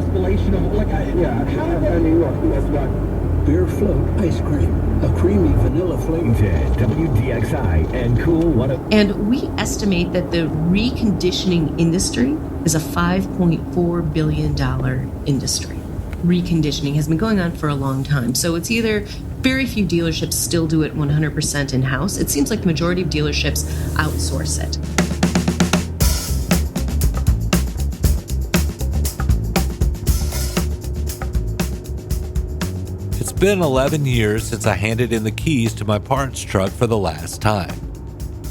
escalation of It's got beer float ice cream, a creamy vanilla flavor. WDXI and Cool 1. And we estimate that the reconditioning industry is a $5.4 billion industry. Reconditioning has been going on for a long time. So it's either very few dealerships still do it 100% in-house. It seems like the majority of dealerships outsource it. It's been 11 years since I handed in the keys to my parts truck for the last time.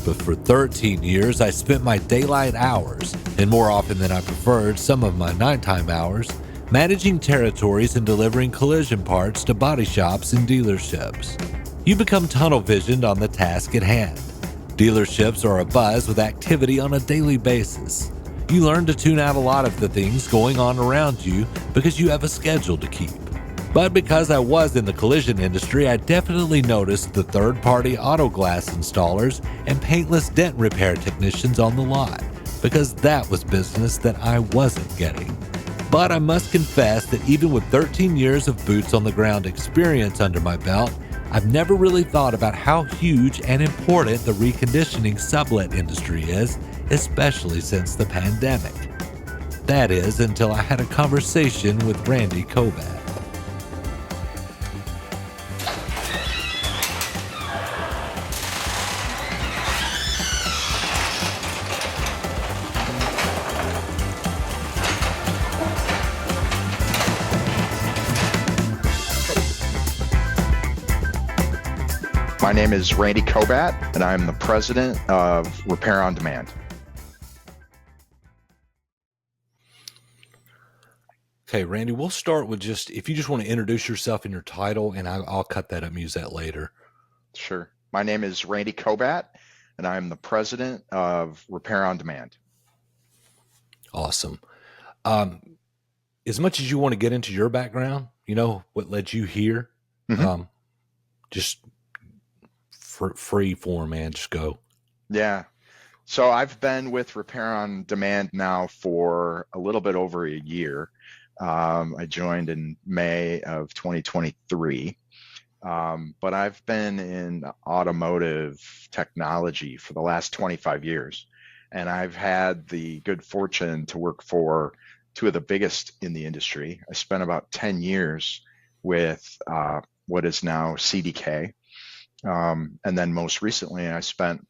But for 13 years, I spent my daylight hours, and more often than I preferred, some of my nighttime hours, managing territories and delivering collision parts to body shops and dealerships. You become tunnel visioned on the task at hand. Dealerships are abuzz with activity on a daily basis. You learn to tune out a lot of the things going on around you because you have a schedule to keep. But because I was in the collision industry, I definitely noticed the third-party auto glass installers and paintless dent repair technicians on the lot, because that was business that I wasn't getting. But I must confess that even with 13 years of boots on the ground experience under my belt, I've never really thought about how huge and important the reconditioning sublet industry is, especially since the pandemic. That is, until I had a conversation with Randy Kobat. My name is Randy Kobat, and I'm the president of Repair on Demand. Okay, Randy, we'll start with if you just want to introduce yourself and your title, and I'll cut that up and use that later. Sure. My name is Randy Kobat, and I'm the president of Repair on Demand. Awesome. As much as you want to get into your background, what led you here, just free form, man, just go. Yeah. So I've been with Repair on Demand now for a little bit over a year. I joined in May of 2023. But I've been in automotive technology for the last 25 years. And I've had the good fortune to work for two of the biggest in the industry. I spent about 10 years with what is now CDK. And then most recently, I spent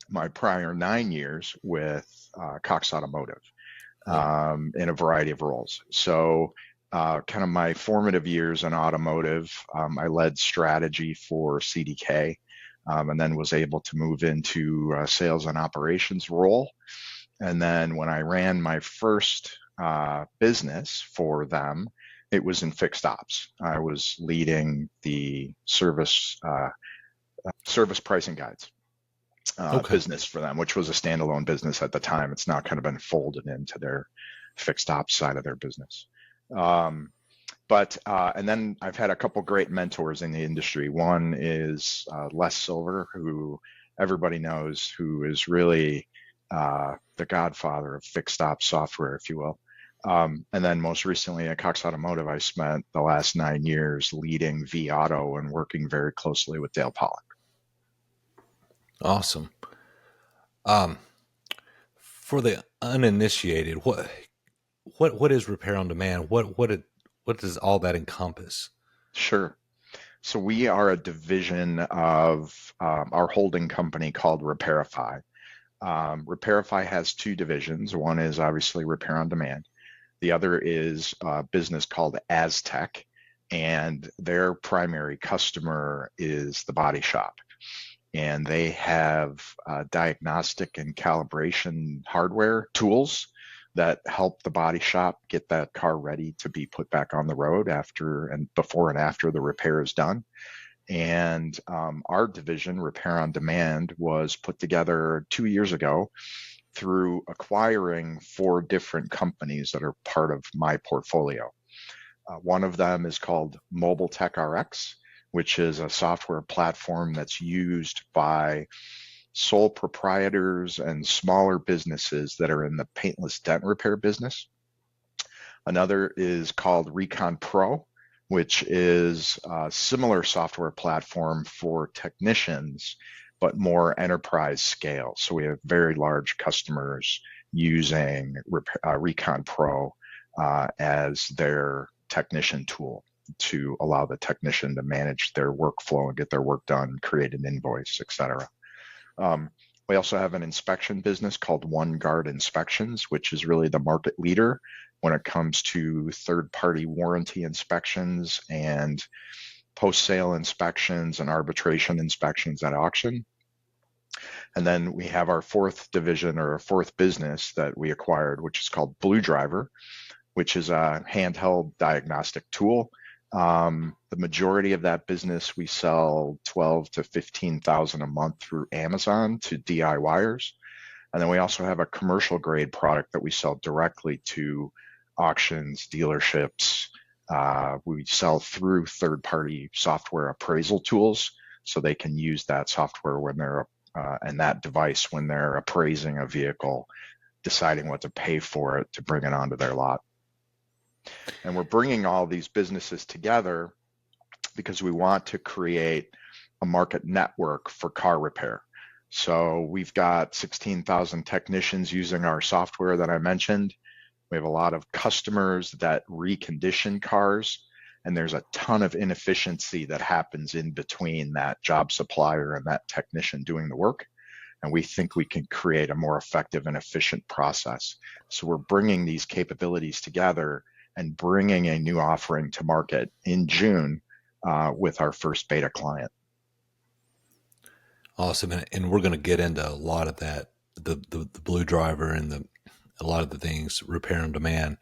my prior 9 years with Cox Automotive in a variety of roles. So kind of my formative years in automotive, I led strategy for CDK, and then was able to move into a sales and operations role. And then when I ran my first business for them, it was in fixed ops. I was leading the service pricing guides business for them, which was a standalone business at the time. It's now kind of been folded into their fixed ops side of their business. And then I've had a couple great mentors in the industry. One is Les Silver, who everybody knows, who is really the godfather of fixed ops software, if you will. And then most recently at Cox Automotive, I spent the last 9 years leading vAuto and working very closely with Dale Pollock. Awesome. For the uninitiated, what is Repair on Demand? What does all that encompass? Sure. So we are a division of our holding company called Repairify. Repairify has two divisions. One is obviously Repair on Demand. The other is a business called Aztec, and their primary customer is the body shop. And they have diagnostic and calibration hardware tools that help the body shop get that car ready to be put back on the road before and after the repair is done. And our division, Repair on Demand, was put together 2 years ago through acquiring 4 different companies that are part of my portfolio. One of them is called Mobile Tech RX, which is a software platform that's used by sole proprietors and smaller businesses that are in the paintless dent repair business. Another is called Recon Pro, which is a similar software platform for technicians, but more enterprise scale. So we have very large customers using Recon Pro as their technician tool to allow the technician to manage their workflow and get their work done, create an invoice, etc. We also have an inspection business called OneGuard Inspections, which is really the market leader when it comes to third-party warranty inspections and post-sale inspections and arbitration inspections at auction. And then we have our fourth division, or our fourth business that we acquired, which is called BlueDriver, which is a handheld diagnostic tool. The majority of that business, we sell 12 to 15,000 a month through Amazon to DIYers. And then we also have a commercial grade product that we sell directly to auctions, dealerships. We sell through third-party software appraisal tools, so they can use that software when they're and that device when they're appraising a vehicle, deciding what to pay for it to bring it onto their lot. And we're bringing all these businesses together because we want to create a market network for car repair. So we've got 16,000 technicians using our software that I mentioned. We have a lot of customers that recondition cars, and there's a ton of inefficiency that happens in between that job supplier and that technician doing the work. And we think we can create a more effective and efficient process. So we're bringing these capabilities together and bringing a new offering to market in June with our first beta client. Awesome. And we're going to get into a lot of that, the BlueDriver and a lot of the things, repair on demand.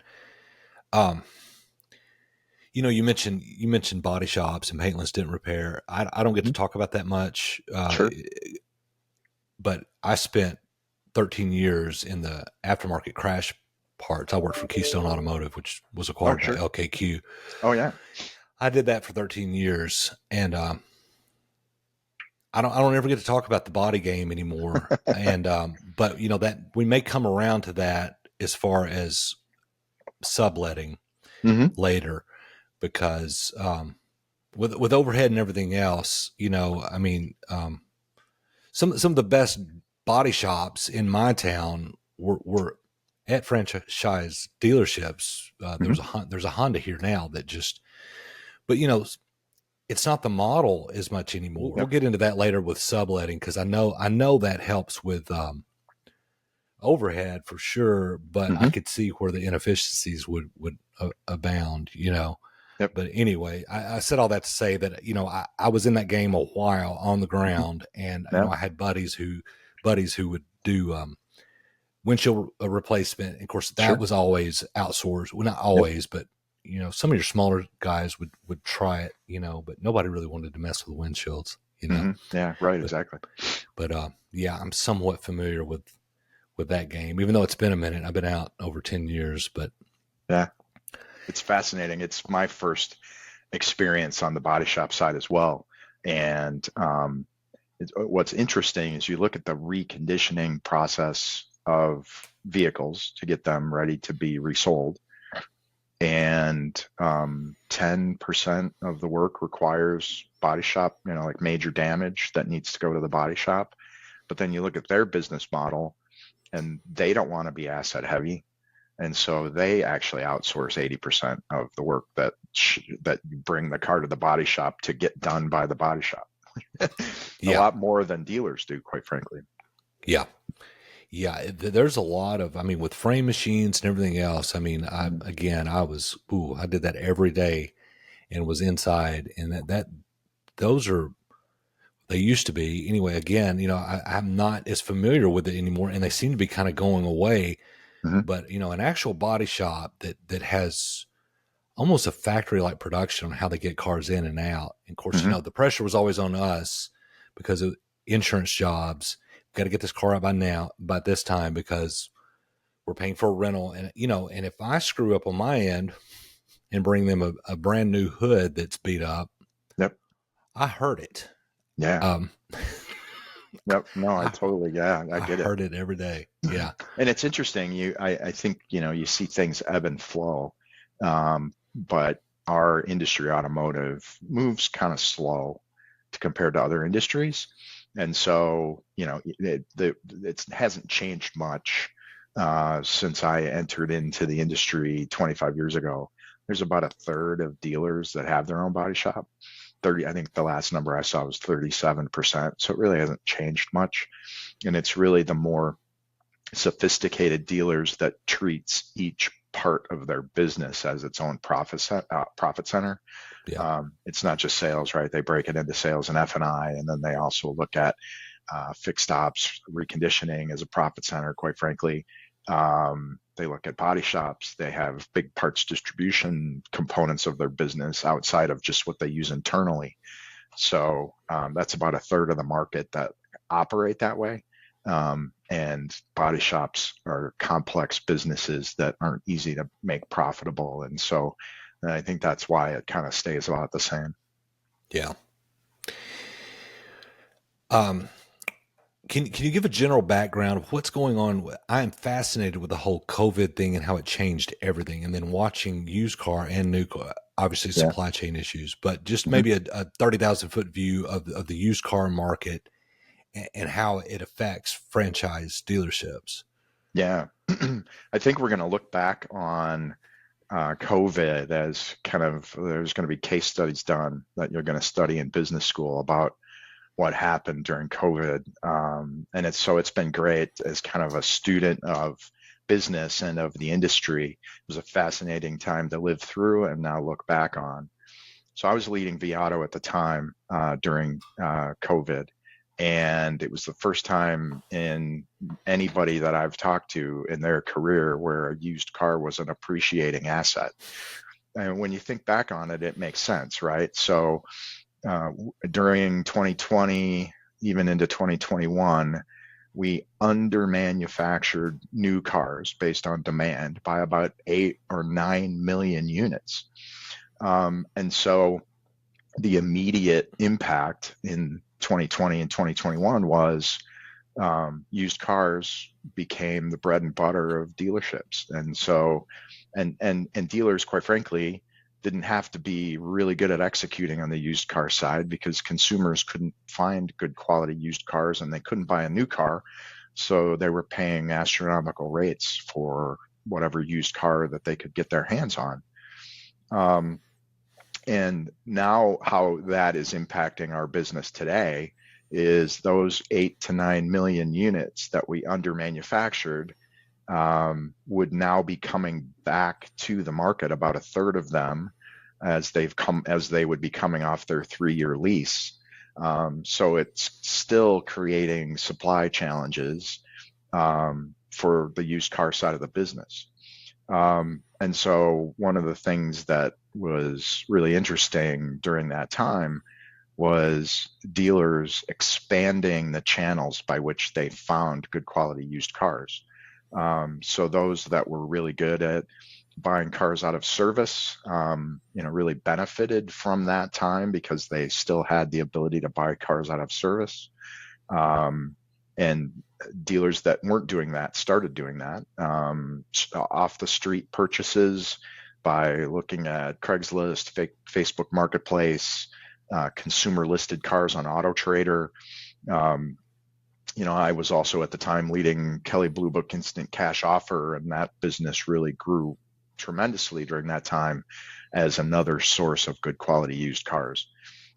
You mentioned body shops and paintless dent repair. I don't get to talk about that much. Sure. But I spent 13 years in the aftermarket crash parts. I worked for Keystone Automotive, which was acquired by LKQ. Oh yeah. I did that for 13 years, and I don't ever get to talk about the body game anymore. And but that we may come around to that as far as subletting later, because with overhead and everything else, some of the best body shops in my town were at franchise dealerships. There's a Honda here now that just, but it's not the model as much anymore. We'll get into that later with subletting, because I know that helps with overhead for sure, but I could see where the inefficiencies would abound. Yep. But anyway, I said all that to say that I was in that game a while on the ground, and I had buddies who would do windshield replacement. And of course, that was always outsourced. Well, not always, but some of your smaller guys would try it, but nobody really wanted to mess with windshields, Yeah, right, exactly. But I'm somewhat familiar with that game, even though it's been a minute. I've been out over 10 years, but yeah, it's fascinating. It's my first experience on the body shop side as well. And what's interesting is you look at the reconditioning process of vehicles to get them ready to be resold. And 10% of the work requires body shop, like major damage that needs to go to the body shop. But then you look at their business model, and they don't want to be asset heavy. And so they actually outsource 80% of the work that you bring the car to the body shop to get done by the body shop. A lot more than dealers do, quite frankly. Yeah. Yeah, there's a lot of, with frame machines and everything else. I did that every day and was inside, and they used to be anyway. Again, I'm not as familiar with it anymore, and they seem to be kind of going away. But, an actual body shop that has almost a factory like production on how they get cars in and out. And of course, the pressure was always on us because of insurance jobs. Got to get this car out by this time, because we're paying for a rental. And, and if I screw up on my end and bring them a brand new hood that's beat up, I heard it. Yeah. Yep. No, I totally, I get it. I heard it every day. Yeah. And it's interesting. I think, you see things ebb and flow. But our industry, automotive, moves kind of slow compared to other industries. And so, it hasn't changed much since I entered into the industry 25 years ago. There's about a third of dealers that have their own body shop. 30, I think the last number I saw was 37%. So it really hasn't changed much. And it's really the more sophisticated dealers that treats each part of their business as its own profit center. Yeah. It's not just sales, right? They break it into sales and F&I, and then they also look at fixed ops, reconditioning as a profit center, quite frankly. They look at body shops. They have big parts distribution components of their business outside of just what they use internally. So that's about a third of the market that operate that way. And body shops are complex businesses that aren't easy to make profitable. And so I think that's why it kind of stays about the same. Yeah. Can you give a general background of what's going on? I am fascinated with the whole COVID thing and how it changed everything. And then watching used car and new car, obviously supply chain issues, but just maybe a 30,000 foot view of the used car market and how it affects franchise dealerships. Yeah. I think we're going to look back on COVID as kind of, there's going to be case studies done that you're going to study in business school about what happened during COVID. And it's been great as kind of a student of business and of the industry. It was a fascinating time to live through and now look back on. So I was leading Viato at the time during COVID. And it was the first time in anybody that I've talked to in their career where a used car was an appreciating asset. And when you think back on it, it makes sense, right? So during 2020, even into 2021, we under-manufactured new cars based on demand by about 8 or 9 million units. And so the immediate impact in 2020 and 2021 was used cars became the bread and butter of dealerships. And so, and dealers, quite frankly, didn't have to be really good at executing on the used car side because consumers couldn't find good quality used cars and they couldn't buy a new car. So they were paying astronomical rates for whatever used car that they could get their hands on. And now how that is impacting our business today is those 8 to 9 million units that we under manufactured would now be coming back to the market, about a third of them, as they would be coming off their 3-year lease. So it's still creating supply challenges for the used car side of the business. And so one of the things that was really interesting during that time was dealers expanding the channels by which they found good quality used cars. So those that were really good at buying cars out of service, really benefited from that time because they still had the ability to buy cars out of service. And dealers that weren't doing that started doing that. Off the street purchases by looking at Craigslist, Facebook Marketplace, consumer listed cars on Auto Trader. I was also at the time leading Kelley Blue Book Instant Cash Offer, and that business really grew tremendously during that time as another source of good quality used cars.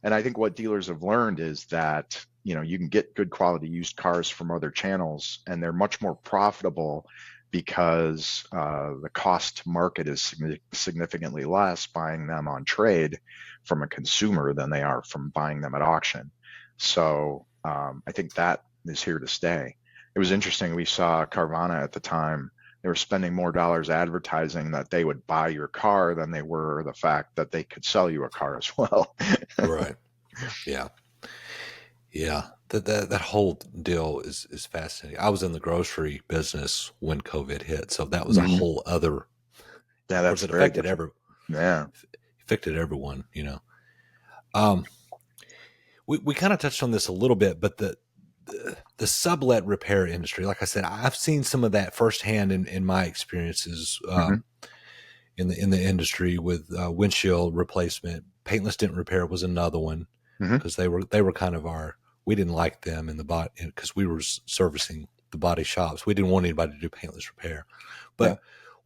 And I think what dealers have learned is that, you can get good quality used cars from other channels, and they're much more profitable because the cost to market is significantly less buying them on trade from a consumer than they are from buying them at auction. So I think that is here to stay. It was interesting. We saw Carvana at the time. They were spending more dollars advertising that they would buy your car than they were the fact that they could sell you a car as well. Right. Yeah. Yeah. That whole deal is fascinating. I was in the grocery business when COVID hit, so that was a whole other. Yeah, that's it very affected affected everyone. We kind of touched on this a little bit, but the sublet repair industry, like I said, I've seen some of that firsthand in my experiences. in the industry with windshield replacement. Paintless dent repair was another one because they were kind of we didn't like them in the body because we were servicing the body shops. We didn't want anybody to do paintless repair. But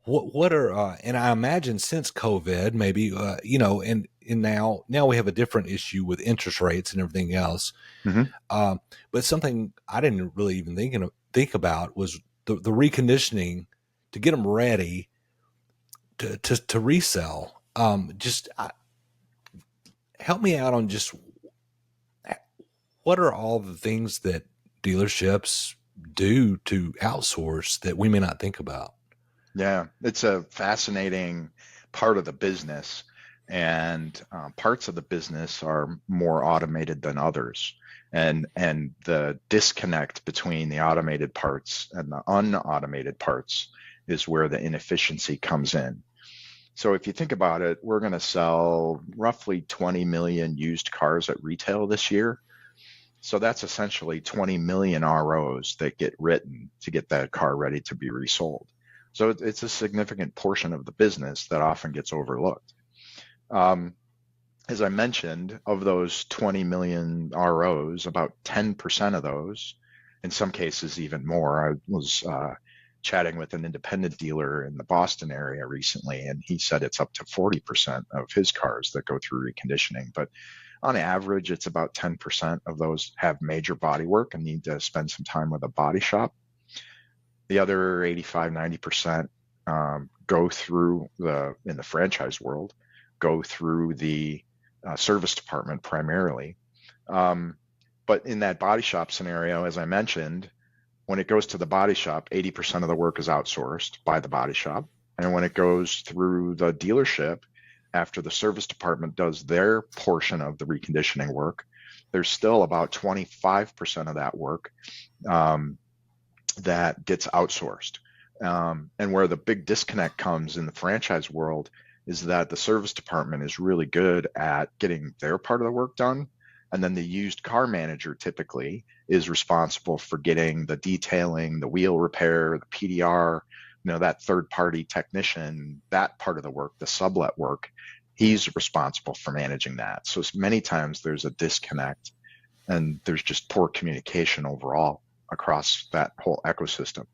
what are and I imagine since COVID, maybe and now we have a different issue with interest rates and everything else. But something I didn't really even think about was the reconditioning to get them ready to resell. Help me out on just what are all the things that dealerships do to outsource that we may not think about? Yeah, it's a fascinating part of the business, and parts of the business are more automated than others. And the disconnect between the automated parts and the unautomated parts is where the inefficiency comes in. So if you think about it, we're going to sell roughly 20 million used cars at retail this year. So that's essentially 20 million ROs that get written to get that car ready to be resold. So it's a significant portion of the business that often gets overlooked. As I mentioned, of those 20 million ROs, about 10% of those, in some cases even more. I was chatting with an independent dealer in the Boston area recently, and he said it's up to 40% of his cars that go through reconditioning. But on average, it's about 10% of those have major body work and need to spend some time with a body shop. The other 85, 90% go through in the franchise world, go through the service department primarily. But in that body shop scenario, as I mentioned, when it goes to the body shop, 80% of the work is outsourced by the body shop. And when it goes through the dealership, after the service department does their portion of the reconditioning work, there's still about 25% of that work that gets outsourced. And where the big disconnect comes in the franchise world is that the service department is really good at getting their part of the work done. And then the used car manager typically is responsible for getting the detailing, the wheel repair, the PDR, that third party technician, that part of the work, the sublet work, he's responsible for managing that. So many times there's a disconnect and there's just poor communication overall across that whole ecosystem.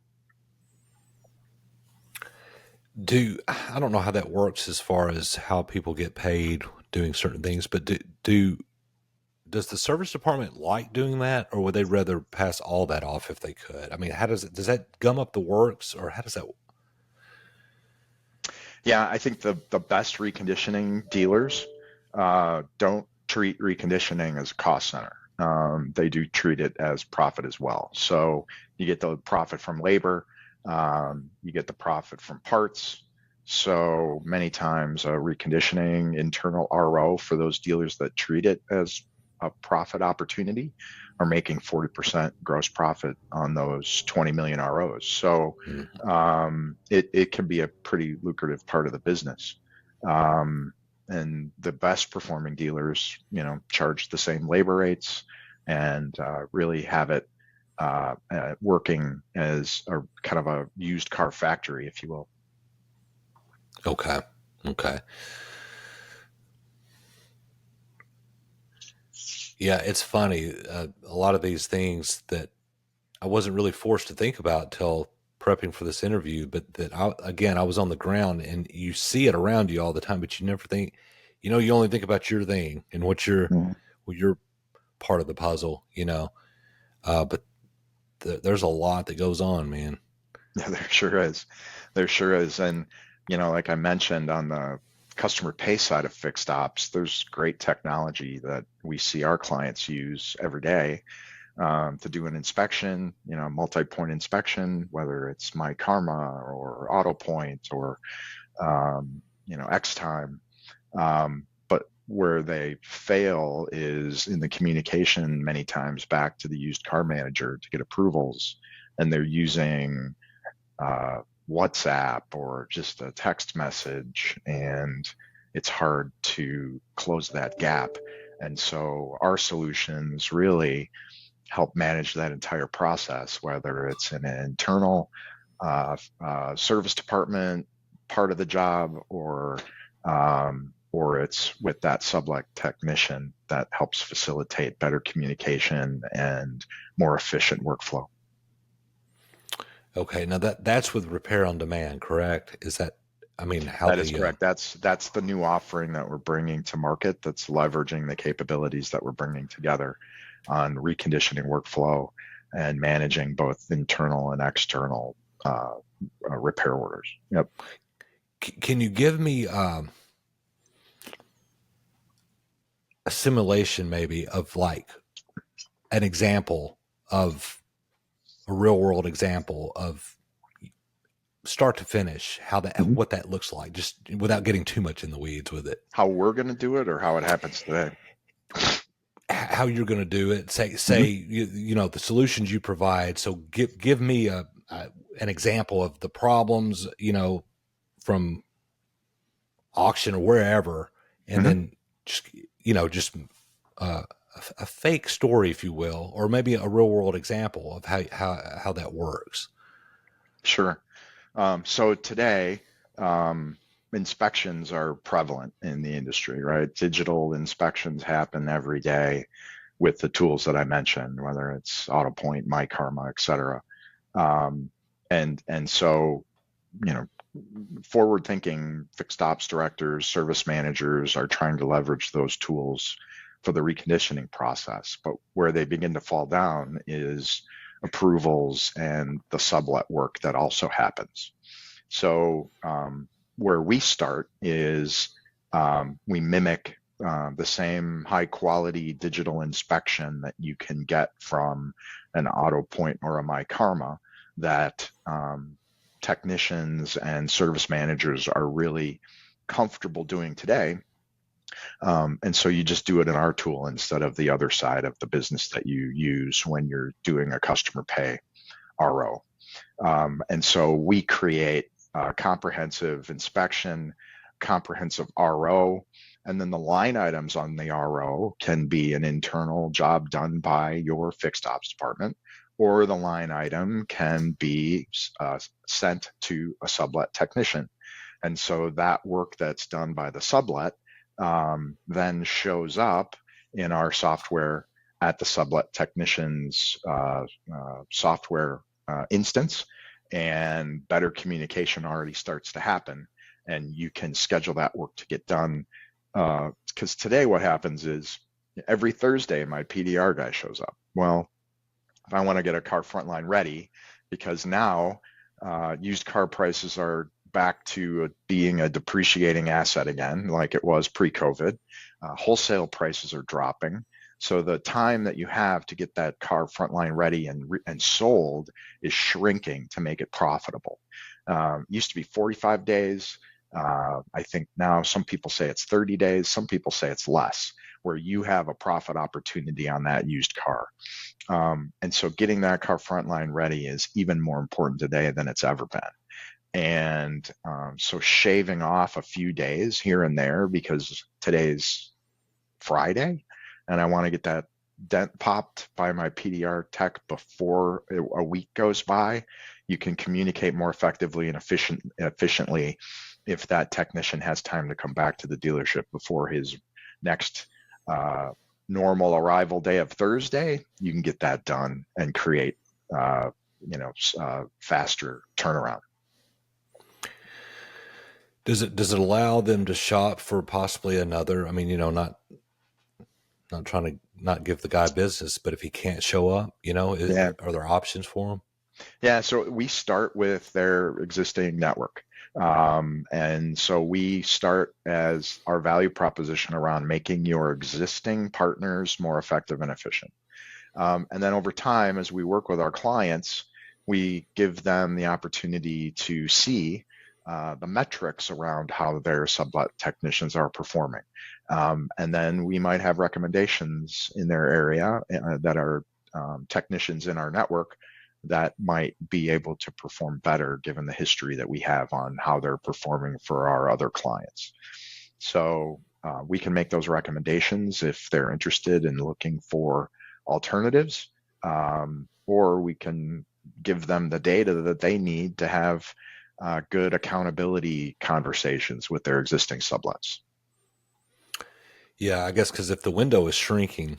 I don't know how that works as far as how people get paid doing certain things, but does the service department like doing that, or would they rather pass all that off if they could? I mean, does that gum up the works, or how does that? Yeah, I think the best reconditioning dealers don't treat reconditioning as a cost center. They do treat it as profit as well. So you get the profit from labor, you get the profit from parts. So many times a reconditioning internal RO for those dealers that treat it as a profit opportunity are making 40% gross profit on those 20 million ROs. So it can be a pretty lucrative part of the business. And the best performing dealers, charge the same labor rates and really have it working as a kind of a used car factory, if you will. Okay. Yeah, it's funny. A lot of these things that I wasn't really forced to think about till prepping for this interview, but that I was on the ground and you see it around you all the time, but you never think, you only think about your thing and what your part of the puzzle, but there's a lot that goes on, man. Yeah, there sure is. And, like I mentioned on the customer pay side of fixed ops, there's great technology that we see our clients use every day to do an inspection, multi-point inspection, whether it's My Karma or AutoPoint or, Xtime. But where they fail is in the communication many times back to the used car manager to get approvals. And they're using WhatsApp or just a text message, and it's hard to close that gap. And so our solutions really help manage that entire process, whether it's in an internal service department part of the job, or it's with that sublet technician that helps facilitate better communication and more efficient workflow. Okay, now that's with repair on demand, correct? Is that, I mean, how That is correct. That's the new offering that we're bringing to market, that's leveraging the capabilities that we're bringing together on reconditioning workflow and managing both internal and external repair orders. Yep. Can you give me a simulation maybe of like an example of a real world example of start to finish, how that, what that looks like, just without getting too much in the weeds with it? How we're going to do it, or how it happens today? How you're going to do it? Say you know the solutions you provide. So give me an example of the problems, you know, from auction or wherever, and then just, you know, just a fake story, if you will, or maybe a real world example of how that works. Sure. So today, inspections are prevalent in the industry, right? Digital inspections happen every day with the tools that I mentioned, whether it's AutoPoint, MyKarma, et cetera. And so, you know, forward-thinking fixed ops directors, service managers are trying to leverage those tools for the reconditioning process. But where they begin to fall down is approvals and the sublet work that also happens. So where we start is we mimic the same high quality digital inspection that you can get from an AutoPoint or a MyKarma that technicians and service managers are really comfortable doing today. And so you just do it in our tool instead of the other side of the business that you use when you're doing a customer pay RO. And so we create comprehensive inspection, comprehensive RO, and then the line items on the RO can be an internal job done by your fixed ops department, or the line item can be sent to a sublet technician. And so that work that's done by the sublet then shows up in our software at the sublet technician's software instance, and better communication already starts to happen, and you can schedule that work to get done. Because today what happens is every Thursday my PDR guy shows up. Well, if I want to get a car frontline ready, because now used car prices are back to being a depreciating asset again, like it was pre-COVID. Wholesale prices are dropping. So the time that you have to get that car frontline ready and sold is shrinking to make it profitable. Used to be 45 days. I think now some people say it's 30 days. Some people say it's less, where you have a profit opportunity on that used car. And so getting that car frontline ready is even more important today than it's ever been. And so shaving off a few days here and there, because today's Friday and I want to get that dent popped by my PDR tech before a week goes by, you can communicate more effectively and efficiently if that technician has time to come back to the dealership before his next normal arrival day of Thursday. You can get that done and create faster turnaround. Does it allow them to shop for possibly another? I mean, not trying to not give the guy business, but if he can't show up, are there options for him? Yeah, so we start with their existing network. And so we start as our value proposition around making your existing partners more effective and efficient. And then over time, as we work with our clients, we give them the opportunity to see the metrics around how their sublet technicians are performing. And then we might have recommendations in their area that are technicians in our network that might be able to perform better given the history that we have on how they're performing for our other clients. So we can make those recommendations if they're interested in looking for alternatives, or we can give them the data that they need to have good accountability conversations with their existing sublets. Yeah, I guess because if the window is shrinking,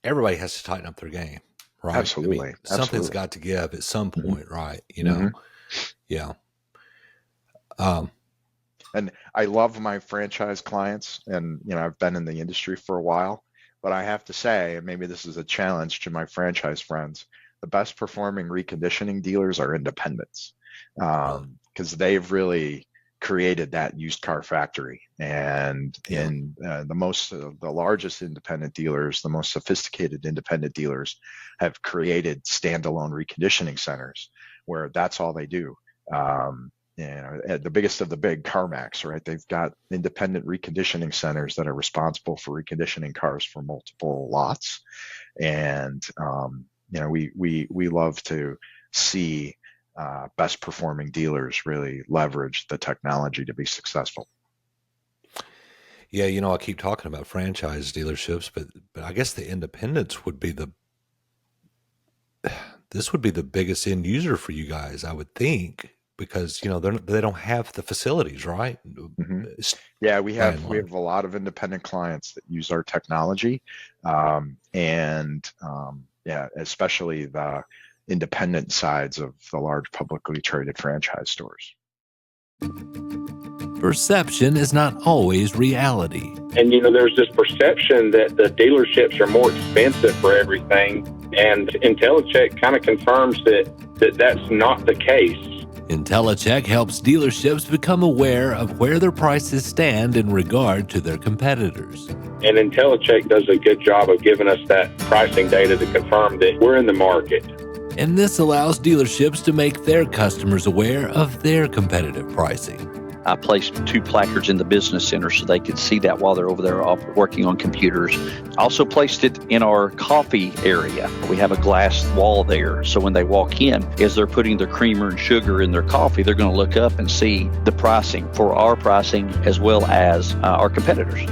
everybody has to tighten up their game, right? Absolutely. I mean, something's Absolutely. got to give at some point, right? You Mm-hmm. know, yeah. And I love my franchise clients, and I've been in the industry for a while, but I have to say, and maybe this is a challenge to my franchise friends, the best performing reconditioning dealers are independents, because they've really created that used car factory. And in the largest independent dealers, the most sophisticated independent dealers have created standalone reconditioning centers where that's all they do. The biggest of the big, CarMax, right? They've got independent reconditioning centers that are responsible for reconditioning cars for multiple lots. And, we love to see best performing dealers really leverage the technology to be successful. Yeah, I keep talking about franchise dealerships, but I guess the independents would be this would be the biggest end user for you guys, I would think, because they don't have the facilities, right? Mm-hmm. Yeah, we have a lot of independent clients that use our technology, especially the independent sides of the large publicly traded franchise stores. Perception is not always reality. And, there's this perception that the dealerships are more expensive for everything. And IntelliCheck kind of confirms that that's not the case. IntelliCheck helps dealerships become aware of where their prices stand in regard to their competitors. And IntelliCheck does a good job of giving us that pricing data to confirm that we're in the market. And this allows dealerships to make their customers aware of their competitive pricing. I placed 2 placards in the business center so they could see that while they're over there working on computers. Also placed it in our coffee area. We have a glass wall there, so when they walk in, as they're putting their creamer and sugar in their coffee, they're going to look up and see the pricing for our pricing as well as our competitors.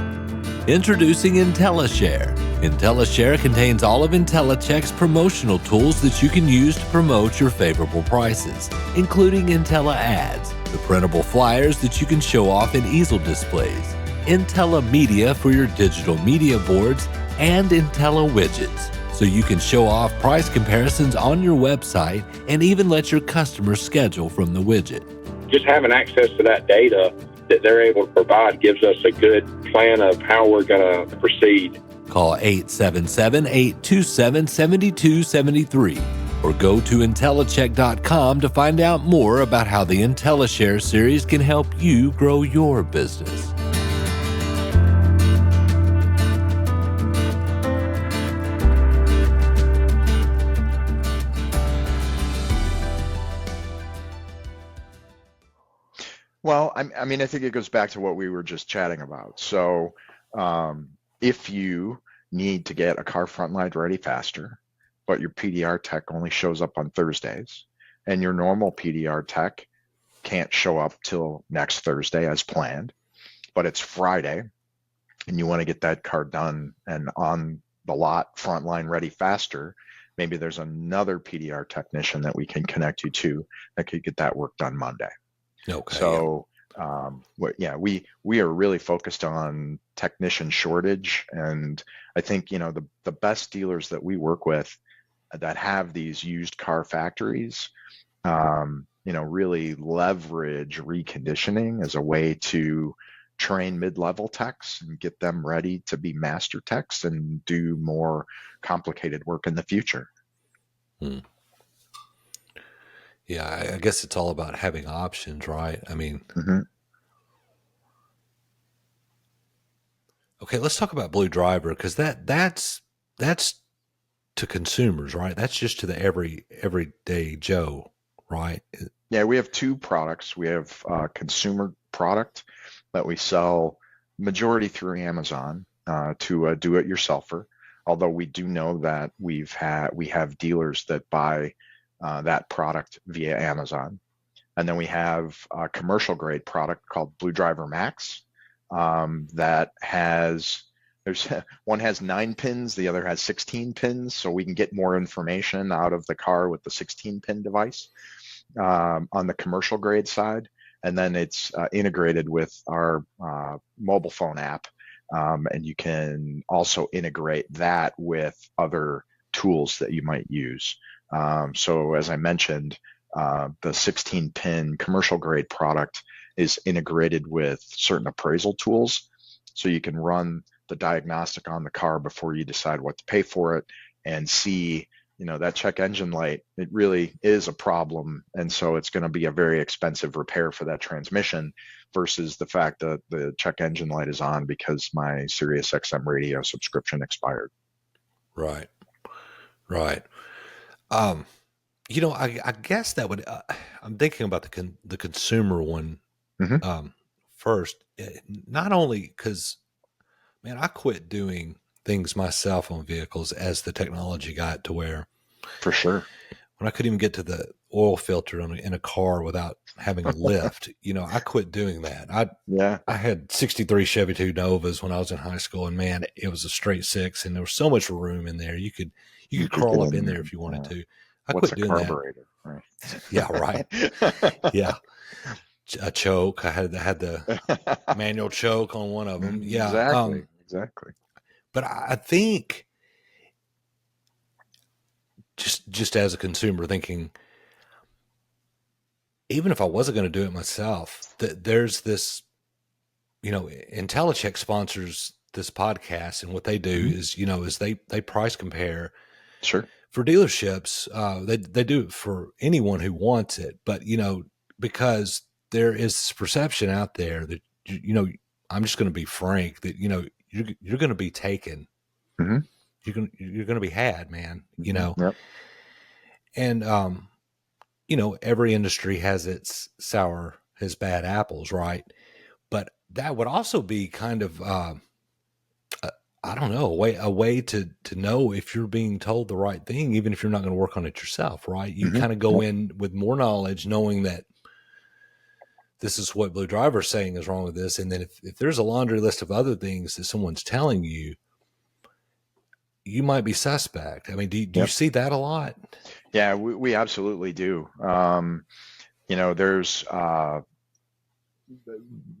Introducing IntelliShare. IntelliShare contains all of IntelliCheck's promotional tools that you can use to promote your favorable prices, including Intella Ads, the printable flyers that you can show off in easel displays, Intella Media for your digital media boards, and Intella Widgets, so you can show off price comparisons on your website and even let your customers schedule from the widget. Just having access to that data that they're able to provide gives us a good plan of how we're going to proceed. Call 877-827-7273 or go to IntelliCheck.com to find out more about how the IntelliShare series can help you grow your business. Well, I think it goes back to what we were just chatting about. So if you need to get a car frontline ready faster, but your PDR tech only shows up on Thursdays, and your normal PDR tech can't show up till next Thursday as planned, but it's Friday, and you want to get that car done and on the lot frontline ready faster, maybe there's another PDR technician that we can connect you to that could get that work done Monday. Okay. So, we are really focused on technician shortage, and I think the best dealers that we work with that have these used car factories, really leverage reconditioning as a way to train mid-level techs and get them ready to be master techs and do more complicated work in the future. Yeah, I guess it's all about having options, right? I mean, Okay, let's talk about BlueDriver, because that's to consumers, right? That's just to the everyday Joe, right? Yeah, we have 2 products. We have a consumer product that we sell majority through Amazon to a do-it-yourselfer. Although we do know that we have dealers that buy that product via Amazon. And then we have a commercial grade product called BlueDriver Max that one has 9 pins, the other has 16 pins, so we can get more information out of the car with the 16 pin device. on the commercial grade side, and then it's integrated with our mobile phone app, and you can also integrate that with other tools that you might use. So as I mentioned, the 16-pin commercial grade product is integrated with certain appraisal tools, so you can run the diagnostic on the car before you decide what to pay for it and see, that check engine light, it really is a problem. And so it's going to be a very expensive repair for that transmission versus the fact that the check engine light is on because my Sirius XM radio subscription expired. Right. Right. I guess that would, I'm thinking about the consumer one first, not only because, man, I quit doing things myself on vehicles as the technology got to where, for sure, when I couldn't even get to the oil filter in a car without having a lift, I quit doing that. I had 63 Chevy 2 Novas when I was in high school, and man, it was a straight 6, and there was so much room in there. You could crawl up in there if you wanted to. I quit doing carburetor? that. Right. Yeah, right. Yeah. A choke. I had the manual choke on one of them. Yeah. Exactly. But I think just as a consumer thinking, even if I wasn't going to do it myself, that there's this, IntelliCheck sponsors this podcast, and what they do is they price compare. Sure. For dealerships, they do it for anyone who wants it, but because there is this perception out there that I'm just going to be frank that you're going to be taken. Mm-hmm. You're going to be had, man. Yep. And every industry has its bad apples, right? But that would also be kind of I don't know, a way to know if you're being told the right thing, even if you're not going to work on it yourself, right? You kind of go in with more knowledge, knowing that this is what BlueDriver is saying is wrong with this. And then if there's a laundry list of other things that someone's telling you, you might be suspect. I mean, do you see that a lot? Yeah, we absolutely do. There's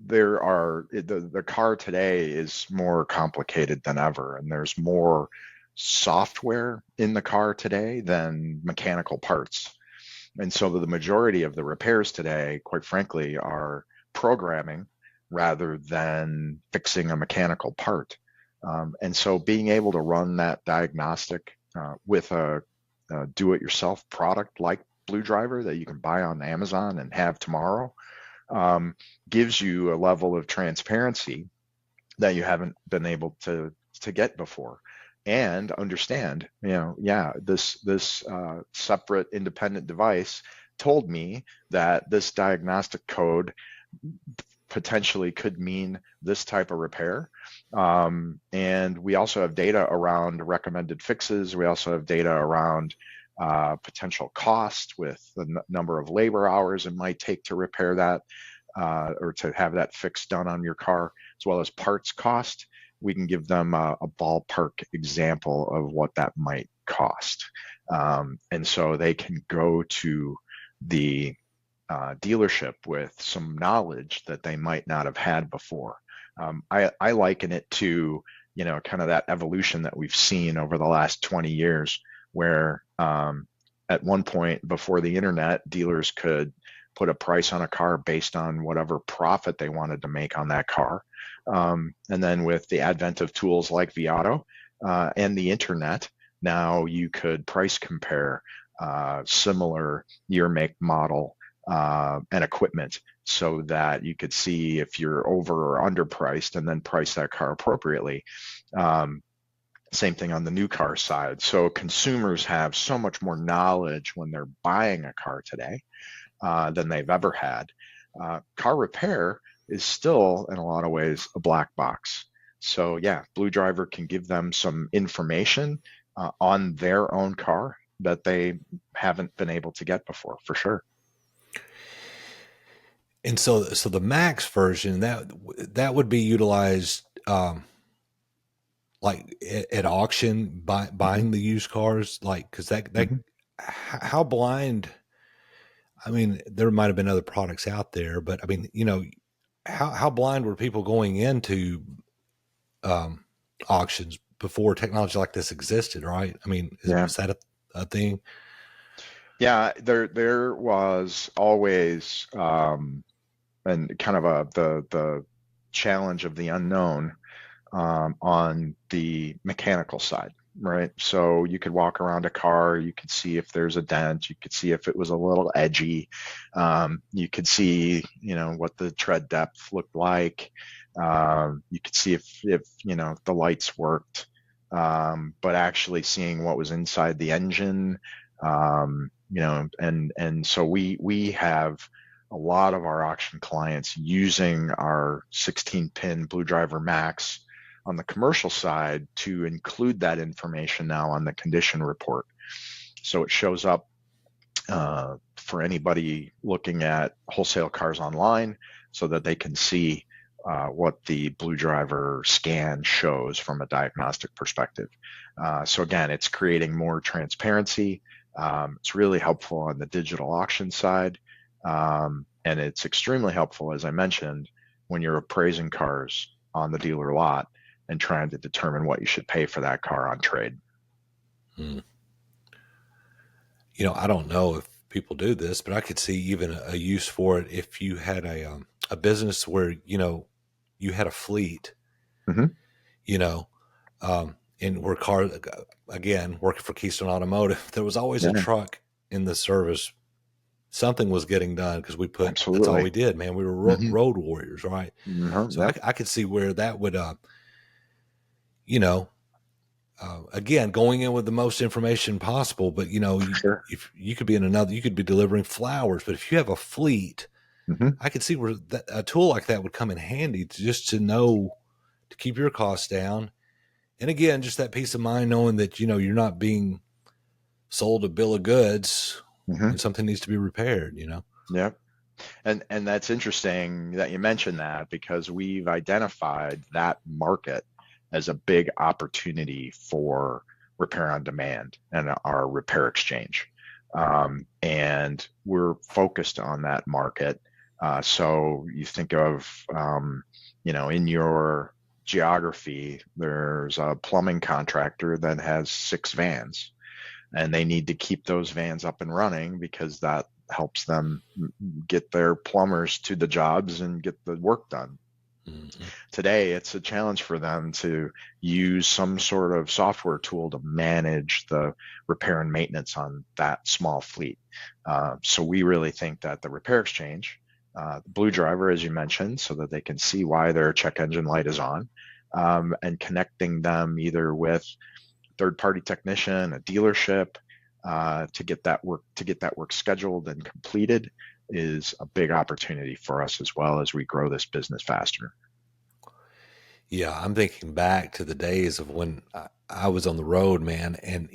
the car today is more complicated than ever, and there's more software in the car today than mechanical parts. And so the majority of the repairs today, quite frankly, are programming rather than fixing a mechanical part. And so being able to run that diagnostic with a do-it-yourself product like BlueDriver that you can buy on Amazon and have tomorrow gives you a level of transparency that you haven't been able to get before. And understand, this separate independent device told me that this diagnostic code potentially could mean this type of repair. And we also have data around recommended fixes. We also have data around potential cost with the number of labor hours it might take to repair that or to have that fix done on your car, as well as parts cost. We can give them a ballpark example of what that might cost. And so they can go to the dealership with some knowledge that they might not have had before. I liken it to, kind of that evolution that we've seen over the last 20 years, where at one point before the internet, dealers could put a price on a car based on whatever profit they wanted to make on that car. And then with the advent of tools like Viato and the internet, now you could price compare similar year, make, model and equipment so that you could see if you're over or underpriced and then price that car appropriately. Same thing on the new car side. So consumers have so much more knowledge when they're buying a car today than they've ever had. Car repair is still, in a lot of ways, a black box. So yeah, BlueDriver can give them some information on their own car that they haven't been able to get before, for sure. And so the Max version, that would be utilized like at auction, buying the used cars, like, because that how blind. I mean, there might have been other products out there, but I mean, how blind were people going into auctions before technology like this existed, right? I mean, was that a thing? Yeah, there was always and kind of the challenge of the unknown on the mechanical side, right? So you could walk around a car, you could see if there's a dent, you could see if it was a little edgy, you could see, what the tread depth looked like, you could see if the lights worked, but actually seeing what was inside the engine, and so we have a lot of our auction clients using our 16-pin BlueDriver Max on the commercial side to include that information now on the condition report. So it shows up for anybody looking at wholesale cars online so that they can see what the BlueDriver scan shows from a diagnostic perspective. So again, it's creating more transparency. It's really helpful on the digital auction side. And it's extremely helpful, as I mentioned, when you're appraising cars on the dealer lot and trying to determine what you should pay for that car on trade. I don't know if people do this, but I could see even a use for it if you had a business where, you had a fleet, and where car, again, working for Keystone Automotive, there was always a truck in the service. Something was getting done because that's all we did, man. We were road warriors, right? So I could see where that would, again, going in with the most information possible, but if you could be you could be delivering flowers, but if you have a fleet, I could see where a tool like that would come in handy to know to keep your costs down. And again, just that peace of mind, knowing that, you're not being sold a bill of goods and something needs to be repaired, Yeah. And that's interesting that you mentioned that, because we've identified that market as a big opportunity for repair on demand and our repair exchange. And we're focused on that market. So you think of, in your geography, there's a plumbing contractor that has 6 vans, and they need to keep those vans up and running because that helps them get their plumbers to the jobs and get the work done. Today, it's a challenge for them to use some sort of software tool to manage the repair and maintenance on that small fleet. So we really think that the repair exchange, BlueDriver, as you mentioned, so that they can see why their check engine light is on, and connecting them either with third-party technician, a dealership, to get that work scheduled and completed, is a big opportunity for us as well as we grow this business faster. Yeah, I'm thinking back to the days of when I was on the road, man, and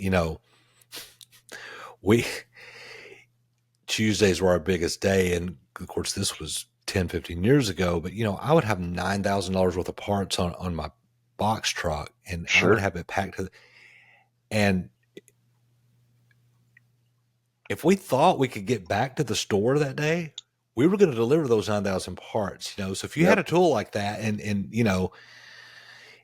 Tuesdays were our biggest day, and of course this was 10, 15 years ago, but I would have $9,000 worth of parts on my box truck, and I would have it packed and if we thought we could get back to the store that day, we were going to deliver those 9,000 parts, So if you had a tool like that and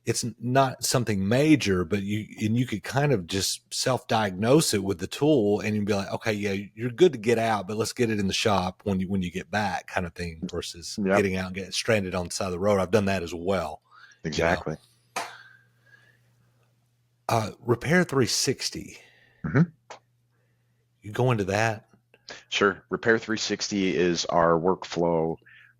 it's not something major, but you could kind of just self-diagnose it with the tool, and you'd be like, okay, yeah, you're good to get out, but let's get it in the shop when you get back, kind of thing, versus getting out and getting stranded on the side of the road. I've done that as well. Exactly. Repair 360. You go into that? Sure. Repair 360 is our workflow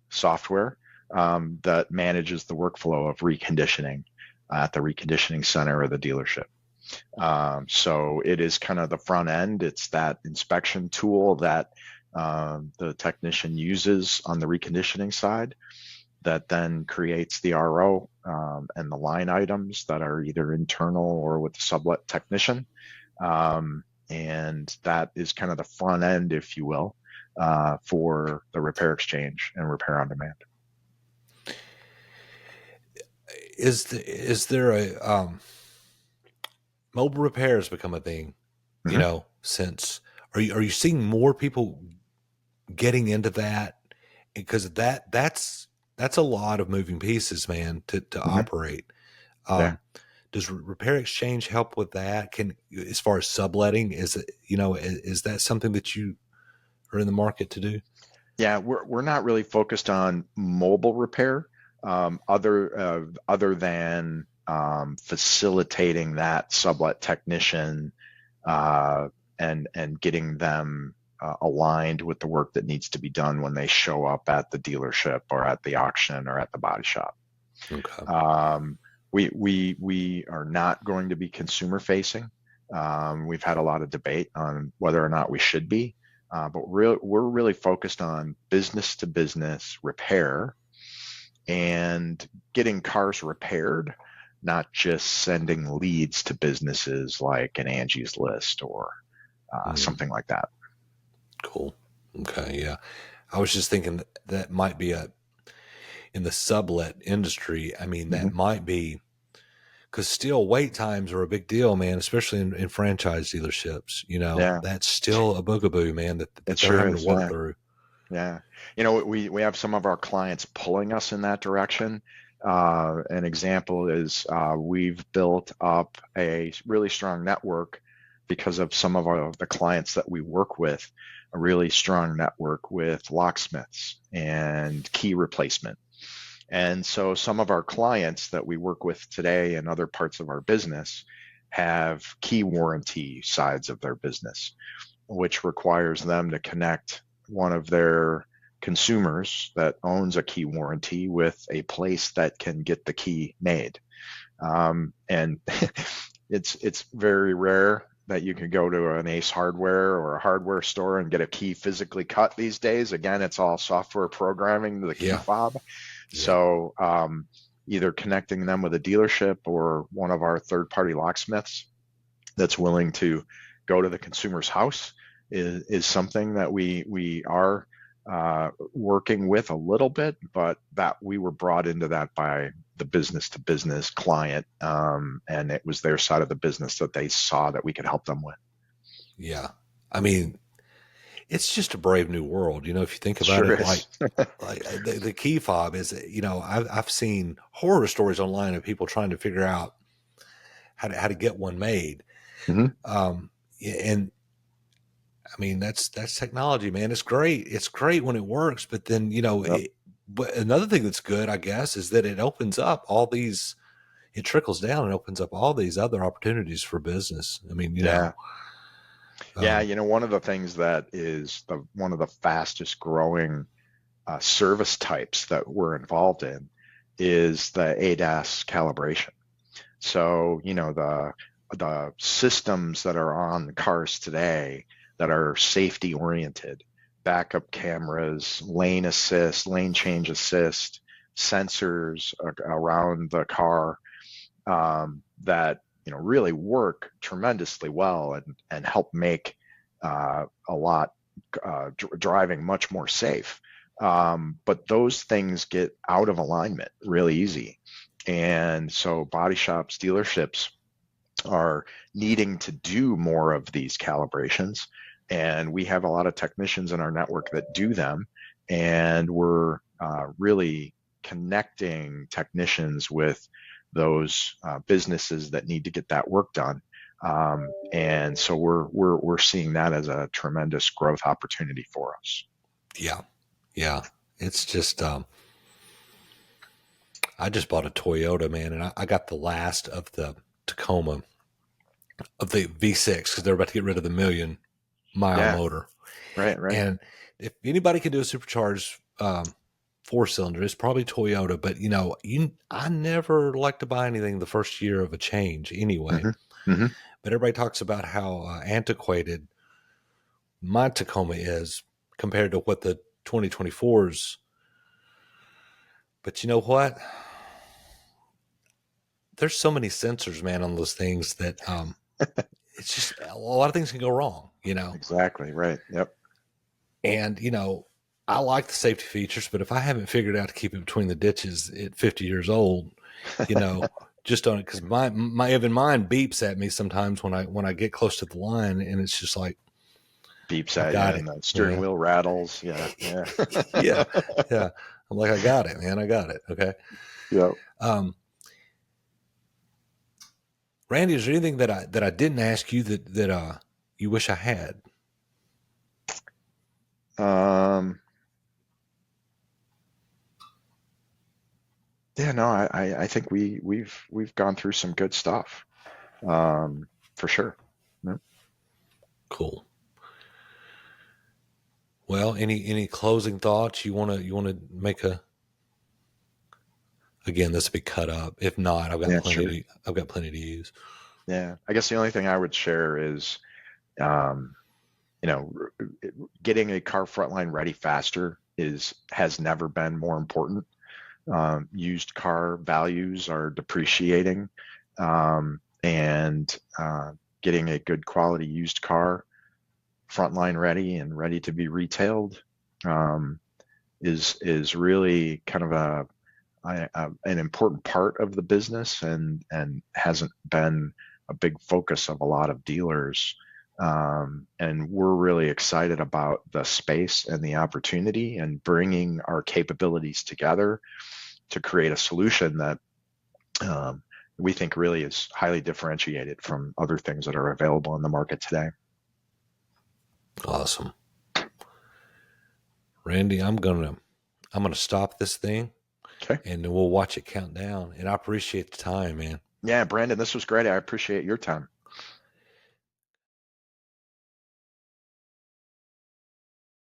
software that manages the workflow of reconditioning at the reconditioning center or the dealership. So it is kind of the front end. It's that inspection tool that the technician uses on the reconditioning side that then creates the RO and the line items that are either internal or with the sublet technician. And that is kind of the front end, if you will, for the repair exchange and repair on demand. Is there a mobile repairs become a thing? Since are you seeing more people getting into that, because that's a lot of moving pieces, man, to operate. Yeah. Does Repair Exchange help with that? As far as subletting, is it, is that something that you are in the market to do? Yeah, we're not really focused on mobile repair, other than facilitating that sublet technician and getting them aligned with the work that needs to be done when they show up at the dealership or at the auction or at the body shop. Okay. We are not going to be consumer facing. We've had a lot of debate on whether or not we should be, but we're really focused on business to business repair and getting cars repaired, not just sending leads to businesses like an Angie's List or something like that. Cool. Okay. Yeah. I was just thinking that might be in the sublet industry. I mean, that might be, because still wait times are a big deal, man, especially in franchise dealerships. That's still a bugaboo, man, that they're having to work through. Yeah. We have some of our clients pulling us in that direction. An example is we've built up a really strong network because of some of the clients that we work with, a really strong network with locksmiths and key replacement. And so some of our clients that we work with today in other parts of our business have key warranty sides of their business, which requires them to connect one of their consumers that owns a key warranty with a place that can get the key made. And it's very rare that you can go to an Ace Hardware or a hardware store and get a key physically cut these days. Again, it's all software programming, the key fob. Yeah. So either connecting them with a dealership or one of our third-party locksmiths that's willing to go to the consumer's house is something that we are working with a little bit, but that we were brought into that by the business-to-business client, and it was their side of the business that they saw that we could help them with. Yeah, I mean, it's just a brave new world, if you think about it. Like the key fob is, I've seen horror stories online of people trying to figure out how to get one made. Mm-hmm. And I mean, that's technology, man. It's great. It's great when it works, but then, but another thing that's good, I guess, is that it opens up it trickles down and opens up all these other opportunities for business. I mean, Yeah, one of the things that is one of the fastest growing service types that we're involved in is the ADAS calibration. So, the systems that are on the cars today that are safety oriented, backup cameras, lane assist, lane change assist, sensors around the car that really work tremendously well and help make driving much more safe. But those things get out of alignment really easy. And so body shops, dealerships are needing to do more of these calibrations. And we have a lot of technicians in our network that do them. And we're really connecting technicians with those businesses that need to get that work done. And so we're seeing that as a tremendous growth opportunity for us. Yeah. Yeah. It's just, I just bought a Toyota, man, and I got the last of the Tacoma of the V6 because they're about to get rid of the 1,000,000-mile motor. Right. And if anybody can do a supercharged 4-cylinder, it's probably Toyota. But I never like to buy anything the first year of a change anyway. Mm-hmm. Mm-hmm. But everybody talks about how antiquated my Tacoma is compared to what the 2024s. But you know what? There's so many sensors, man, on those things that it's just a lot of things can go wrong, Exactly. Right. Yep. And, I like the safety features, but if I haven't figured out to keep it between the ditches at 50 years old, just on it, because my even mine beeps at me sometimes when I get close to the line, and it's just like, beeps I at got you it. and the steering wheel rattles. Yeah. Yeah. Yeah. I'm like, I got it, man. I got it. Okay. Yeah. Randy, is there anything that I didn't ask you that you wish I had? Yeah, no, I think we've gone through some good stuff, for sure. Yeah. Cool. Well, any closing thoughts you want to make again, this will be cut up. If not, I've got Yeah, plenty sure. I've got plenty to use. Yeah, I guess the only thing I would share is, um, getting a car frontline ready faster has never been more important. Used car values are depreciating, and getting a good quality used car frontline ready and ready to be retailed, is really kind of an important part of the business, and hasn't been a big focus of a lot of dealers. And we're really excited about the space and the opportunity and bringing our capabilities together to create a solution that we think really is highly differentiated from other things that are available in the market today. Awesome. Randy, I'm gonna stop this thing. Okay. And we'll watch it count down. And I appreciate the time, man. Yeah, Brandon, this was great. I appreciate your time.